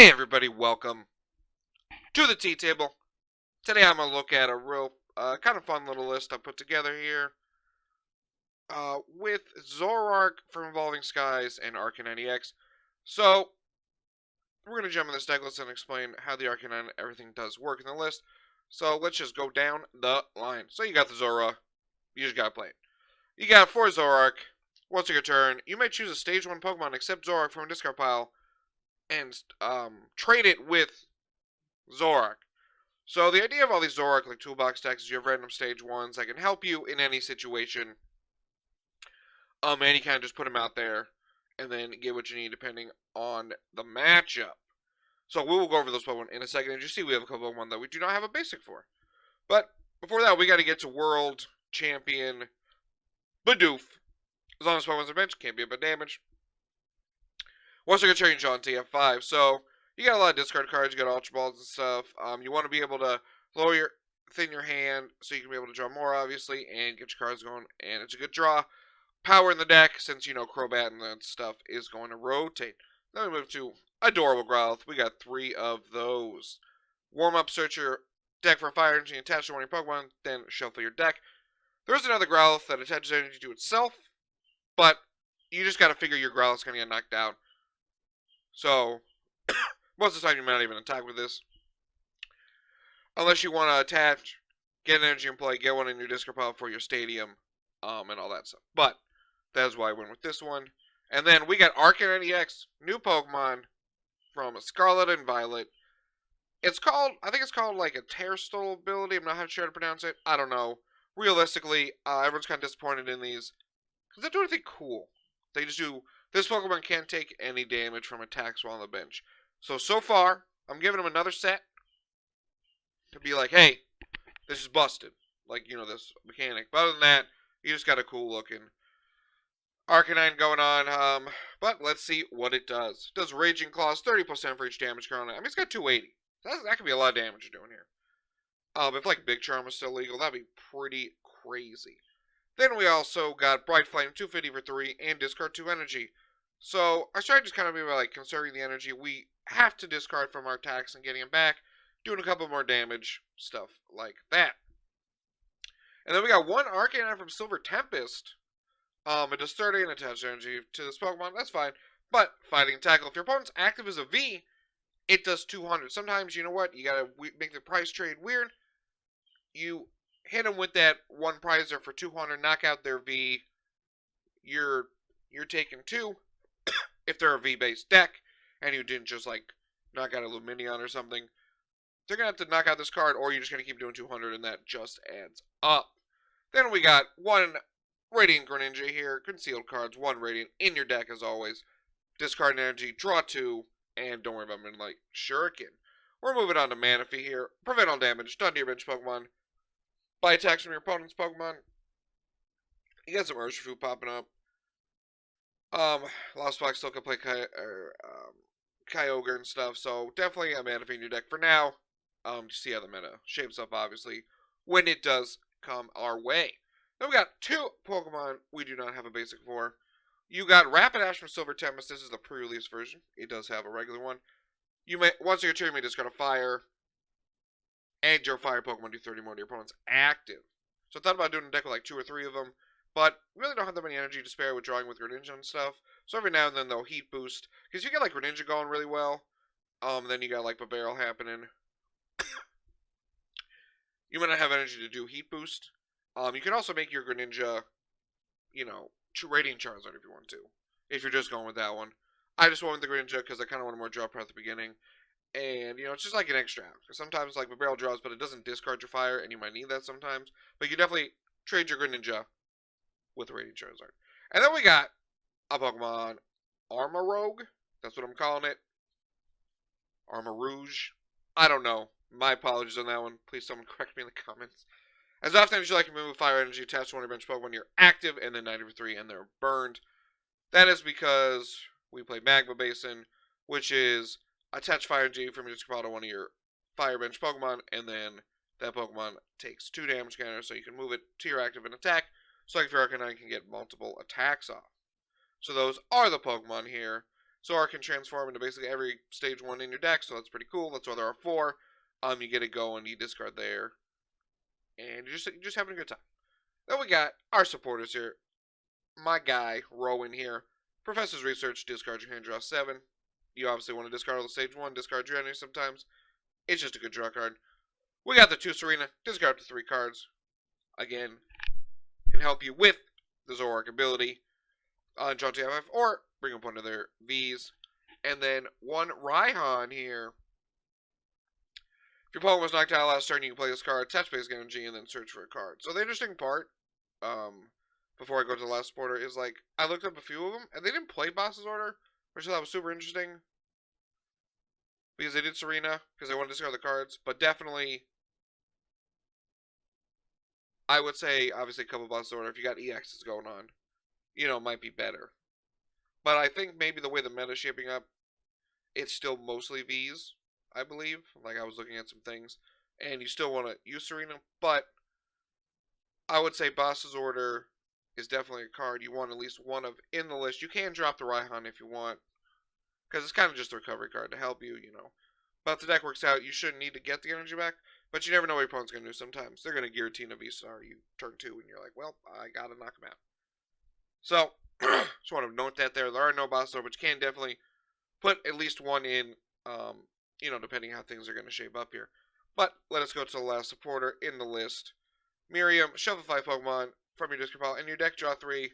Hey everybody, welcome to the tea table. Today I'm going to look at a real kind of fun little list I put together here with Zoroark from Evolving Skies and Arcanine EX. So, we're going to jump in this deck list and explain how the Arcanine and everything does work in the list. So, let's just go down the line. So, you got the Zora. You just got to play it. You got 4 Zoroark. Once your turn, you may choose a Stage 1 Pokemon except Zoroark from a discard pile and trade it with Zoroark. So the idea of all these Zoroark like toolbox decks is you have random stage 1s that can help you in any situation. And you kind of just put them out there and then get what you need depending on the matchup. So we will go over those Pokemon in a second. And you see we have a couple of Pokemon that we do not have a basic for. But before that, we got to get to World Champion Bidoof. As long as Pokemon's on bench, can't be a bit damage. Once you get change on TF5, so you got a lot of discard cards, you got Ultra Balls and stuff. You want to be able to thin your hand so you can be able to draw more, obviously, and get your cards going. And it's a good draw. Power in the deck, since, Crobat and that stuff is going to rotate. Then we move to Adorable Growlithe. We got 3 of those. Warm up, search your deck for fire energy, attach to one of your Pokemon, then shuffle your deck. There's another Growlithe that attaches energy to itself, but you just got to figure your Growlithe's going to get knocked out. So, most of the time you might not even attack with this. Unless you want to attach, get energy in play, get one in your discard pile for your stadium, and all that stuff. But, that's why I went with this one. And then we got Arcanine EX, new Pokemon from Scarlet and Violet. It's called, I think it's called like a Terrestrial ability. I'm not sure how to pronounce it. I don't know. Realistically, everyone's kind of disappointed in these. Because they don't do anything cool. They just do, this Pokemon can't take any damage from attacks while on the bench. So far, I'm giving them another set to be like, hey, this is busted. Like, this mechanic. But other than that, you just got a cool looking Arcanine going on. But let's see what it does. It does Raging Claws, 30% for each damage card on it. I mean, it's got 280. That could be a lot of damage you're doing here. If, like, Big Charm was still legal, that'd be pretty crazy. Then we also got Bright Flame, 250 for 3, and discard 2 energy. So, our strategy is kind of be like conserving the energy. We have to discard from our attacks and getting them back, doing a couple more damage, stuff like that. And then we got 1 Arcanine from Silver Tempest. It does 30 and attach energy to this Pokemon, that's fine. But, Fighting and Tackle, if your opponent's active as a V, it does 200. Sometimes, you know what, you gotta make the price trade weird. You hit them with that 1 prizer for 200, knock out their V, you're taking 2. If they're a V-based deck, and you didn't just, like, knock out a Luminion or something, they're going to have to knock out this card, or you're just going to keep doing 200, and that just adds up. Then we got 1 Radiant Greninja here, concealed cards, 1 Radiant in your deck as always. Discard energy, draw 2, and don't worry about them like Shuriken. We're moving on to Manaphy here. Prevent all damage, done to your bench Pokemon. By attacks from your opponent's Pokemon. You got some Urshifu popping up. Lost Fox still can play Kyogre and stuff, so definitely a Manaphy in your deck for now. To see how the meta shapes up, obviously, when it does come our way. Then we got 2 Pokemon we do not have a basic for. You got Rapidash from Silver Tempest. This is the pre-release version. It does have a regular one. You may, once your turn, you may discard a fire, and your fire Pokemon do 30 more to your opponent's active. So I thought about doing a deck with like 2 or 3 of them. But really don't have that many energy to spare with drawing with Greninja and stuff. So every now and then they'll heat boost. Because you get like Greninja going really well. Then you got like Barrel happening. You might not have energy to do heat boost. You can also make your Greninja, Radiant Charizard if you want to. If you're just going with that one. I just went with the Greninja because I kind of wanted more draw power at the beginning. And, it's just like an extra. Sometimes like Barrel draws, but it doesn't discard your fire. And you might need that sometimes. But you definitely trade your Greninja with Radiant Charizard. And then we got a Pokemon, Armarouge. That's what I'm calling it. Armarouge. I don't know. My apologies on that one. Please someone correct me in the comments. As often as you like to move fire energy attached to one of your bench Pokemon, you're active, and then 90 for 3, and they're burned. That is because we play Magma Basin, which is attach fire energy from your discard pile to one of your fire bench Pokemon, and then that Pokemon takes 2 damage counters, so you can move it to your active and attack. So like if your Arcanine can get multiple attacks off. So those are the Pokemon here. Zoroark can transform into basically every stage 1 in your deck, so that's pretty cool. That's why there are 4. You get it going, you discard there, and you're just having a good time. Then we got our supporters here. My guy, Rowan here. Professor's Research, discard your hand, draw 7. You obviously want to discard all the stage 1, discard your energy sometimes. It's just a good draw card. We got the 2 Serena, discard up to 3 cards. Again, can help you with the Zoroark ability. Draw 2 FF, or bring up one of their Vs. And then 1 Raihan here. If your opponent was knocked out last turn, you can play this card, attach basic energy, and then search for a card. So the interesting part, before I go to the last supporter, is like, I looked up a few of them, and they didn't play Boss's Order, which I thought was super interesting. Because they did Serena, because they wanted to discard the cards, but definitely, I would say, obviously, a couple Boss's Order, if you got EXs going on, might be better. But I think maybe the way the meta's shaping up, it's still mostly Vs, I believe. Like, I was looking at some things. And you still want to use Serena, but I would say Boss's Order is definitely a card you want at least one of in the list. You can drop the Raihan if you want, because it's kind of just a recovery card to help you, But if the deck works out, you shouldn't need to get the energy back. But you never know what your opponent's going to do sometimes. They're going to guillotine a V-Star you turn 2, and you're like, well, I got to knock him out. So, just want to note that there. There are no Boss's Order, but you can definitely put at least one in, depending how things are going to shape up here. But let us go to the last supporter in the list. Miriam, shuffle 5 Pokemon from your discard pile, and your deck draw 3.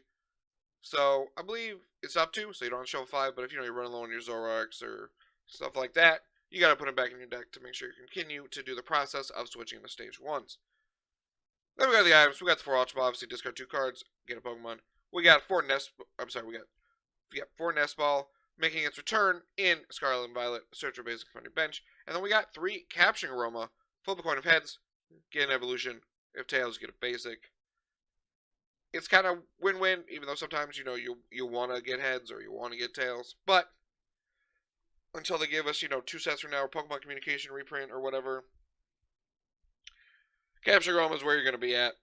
So, I believe it's up to, so you don't have to shuffle 5, but if you're running low on your Zoroarks or stuff like that, you got to put them back in your deck to make sure you continue to do the process of switching to stage 1s. Then we got the items. We got the 4 Ultra Ball, obviously discard 2 cards, get a Pokemon. We got 4 4 Nestball, making its return in Scarlet and Violet, search for basic from your bench. And then we got 3 Capturing Aroma, flip a coin of heads, get an evolution. If tails, get a basic. It's kind of win-win, even though sometimes, you want to get heads or you want to get tails. But until they give us, 2 sets from now, Pokemon Communication reprint or whatever, Capturing Aroma is where you're going to be at.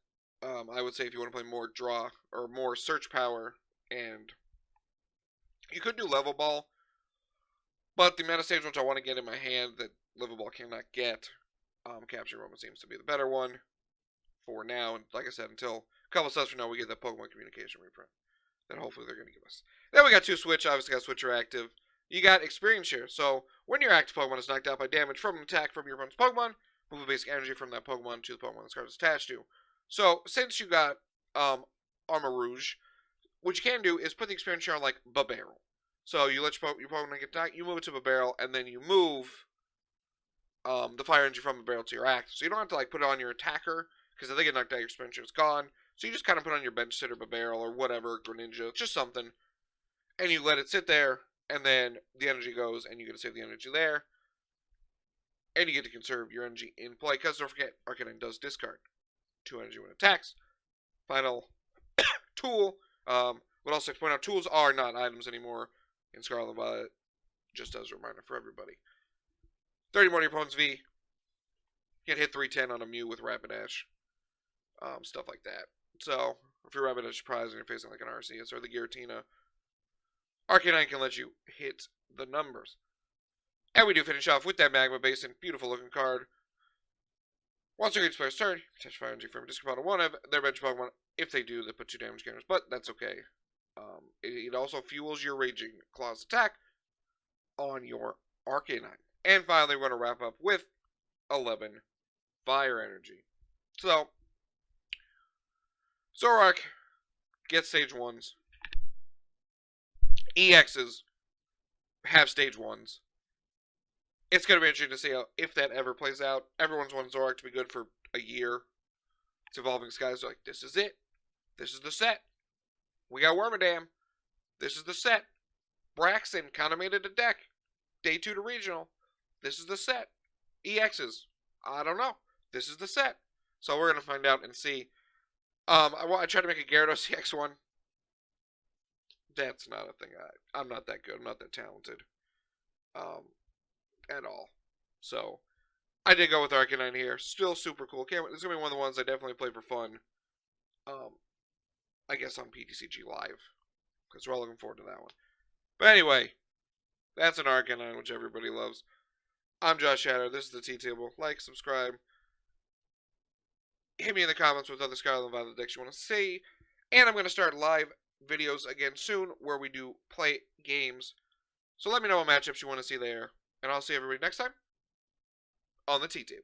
I would say if you want to play more draw or more search power, and you could do Level Ball, but the meta stage ones I want to get in my hand that Level Ball cannot get, Capturing Aroma seems to be the better one for now. And like I said, until a couple sets from now, we get that Pokemon Communication reprint that hopefully they're going to give us. Then we got 2 Switch, obviously got Switcher active. You got Experience Share. So when your active Pokemon is knocked out by damage from an attack from your opponent's Pokemon, move a basic energy from that Pokemon to the Pokemon this card is attached to. So since you got Armor Rouge, what you can do is put the Experience Share on like Barrel. So you let your Pokemon get attacked, you move it to Barrel, and then you move the Fire Energy from Barrel to your active. So you don't have to like put it on your attacker, because if they get knocked out, your Experience Share is gone. So you just kind of put on your bench sitter, Barrel, or whatever, Greninja, just something, and you let it sit there, and then the energy goes, and you get to save the energy there, and you get to conserve your energy in play, because don't forget, Arcanine does discard 2 energy when it attacks. Final tool, what else I point out, tools are not items anymore in Scarlet and Violet, just as a reminder for everybody. 30 more to your opponent's V. You can hit 310 on a Mew with Rapidash. Stuff like that. So, if you're Rapidash Prize and you're facing like an Arceus or the Giratina, Arcanine can let you hit the numbers. And we do finish off with that Magma Basin. Beautiful looking card. Once you reach player's turn, you attach Fire Energy from a discard pile to one of their bench Pokemon. If they do, they put 2 damage counters, but that's okay. It also fuels your Raging Claw's attack on your Arcanine. And finally, we're going to wrap up with 11 Fire Energy. So, Zoroark gets stage 1s. EXs have stage 1s. It's going to be interesting to see if that ever plays out. Everyone's wanted Zoroark to be good for a year. It's Evolving Skies. Like, this is it. This is the set. We got Wormadam. This is the set. Braxton kind of made it a deck. Day 2 to Regional. This is the set. EXs. I don't know. This is the set. So we're going to find out and see. I tried to make a Gyarados EX one. That's not a thing. I'm not that good. I'm not that talented. At all. So, I did go with Arcanine here. Still super cool. This is going to be one of the ones I definitely play for fun. I guess on PTCG Live. Because we're all looking forward to that one. But anyway, That's an Arcanine, which everybody loves. I'm Josh Shadow. This is the T-Table. Like, subscribe. Hit me in the comments with other Scarlet and Violet decks you want to see. And I'm going to start live videos again soon where we do play games. So let me know what matchups you want to see there. And I'll see everybody next time on the T-Table.